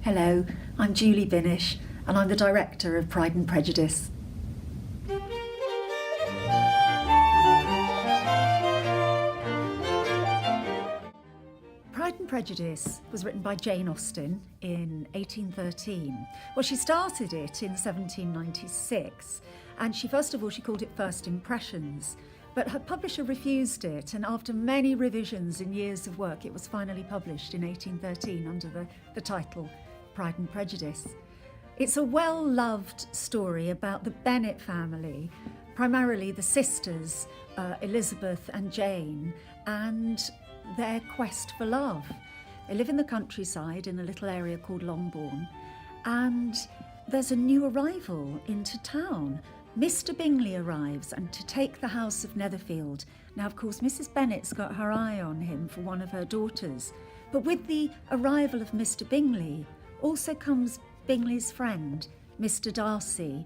Hello, I'm Julie Binysh and I'm the director of Pride and Prejudice. Pride and Prejudice was written by Jane Austen in 1813. Well, she started it in 1796 and she called it First Impressions. But her publisher refused it, and after many revisions and years of work, it was finally published in 1813 under the title Pride and Prejudice. It's a well-loved story about the Bennet family, primarily the sisters, Elizabeth and Jane, and their quest for love. They live in the countryside in a little area called Longbourn, and there's a new arrival into town. Mr. Bingley arrives and to take the house of Netherfield. Now, of course, Mrs. Bennet's got her eye on him for one of her daughters. But with the arrival of Mr. Bingley also comes Bingley's friend, Mr. Darcy.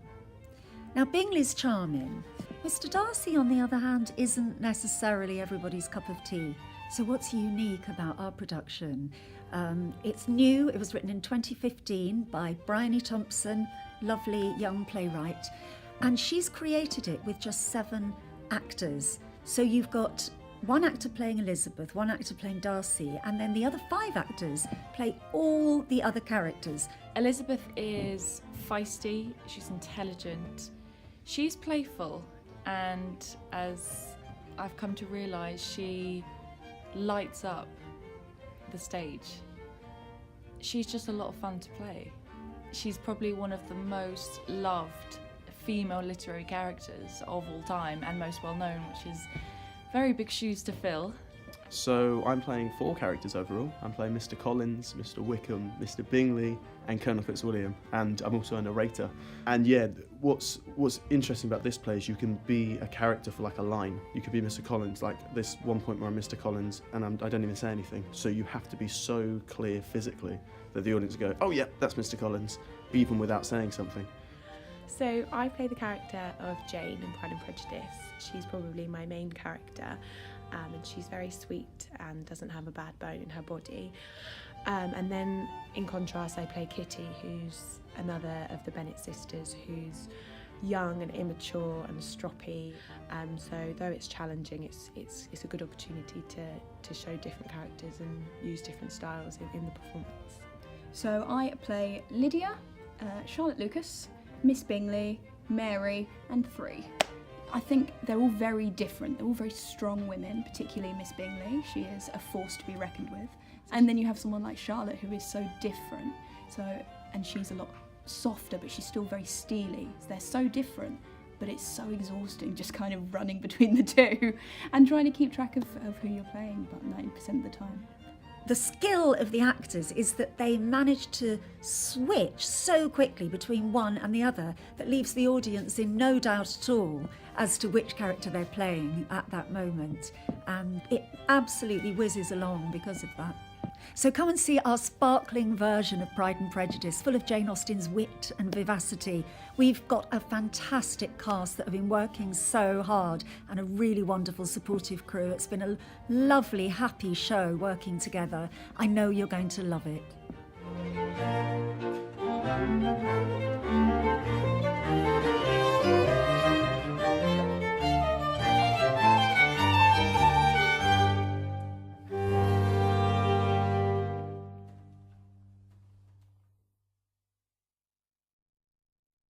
Now, Bingley's charming. Mr. Darcy, on the other hand, isn't necessarily everybody's cup of tea. So what's unique about our production? It's new. It was written in 2015 by Bryony Thompson, lovely young playwright. And she's created it with just 7 actors. So you've got one actor playing Elizabeth, one actor playing Darcy, and then the other 5 actors play all the other characters. Elizabeth is feisty, she's intelligent, she's playful, and as I've come to realise, she lights up the stage. She's just a lot of fun to play. She's probably one of the most loved female literary characters of all time and most well known, which is very big shoes to fill. So I'm playing 4 characters overall. I'm playing Mr. Collins, Mr. Wickham, Mr. Bingley and Colonel Fitzwilliam, and I'm also a narrator. And yeah, what's interesting about this play is you can be a character for like a line. You could be Mr. Collins, like this one point where I'm Mr. Collins and I don't even say anything. So you have to be so clear physically that the audience go, oh yeah, that's Mr. Collins, even without saying something. So I play the character of Jane in Pride and Prejudice. She's probably my main character, and she's very sweet and doesn't have a bad bone in her body. And then in contrast I play Kitty, who's another of the Bennet sisters, who's young and immature and stroppy. So though it's challenging, it's a good opportunity to show different characters and use different styles in the performance. So I play Lydia, Charlotte Lucas, Miss Bingley, Mary and 3. I think they're all very different. They're all very strong women, particularly Miss Bingley. She is a force to be reckoned with. And then you have someone like Charlotte who is so different. And she's a lot softer, but she's still very steely. So they're so different, but it's so exhausting just kind of running between the two and trying to keep track of who you're playing about 90% of the time. The skill of the actors is that they manage to switch so quickly between one and the other that leaves the audience in no doubt at all as to which character they're playing at that moment. And it absolutely whizzes along because of that. So come and see our sparkling version of Pride and Prejudice, full of Jane Austen's wit and vivacity. We've got a fantastic cast that have been working so hard and a really wonderful supportive crew. It's been a lovely, happy show working together. I know you're going to love it.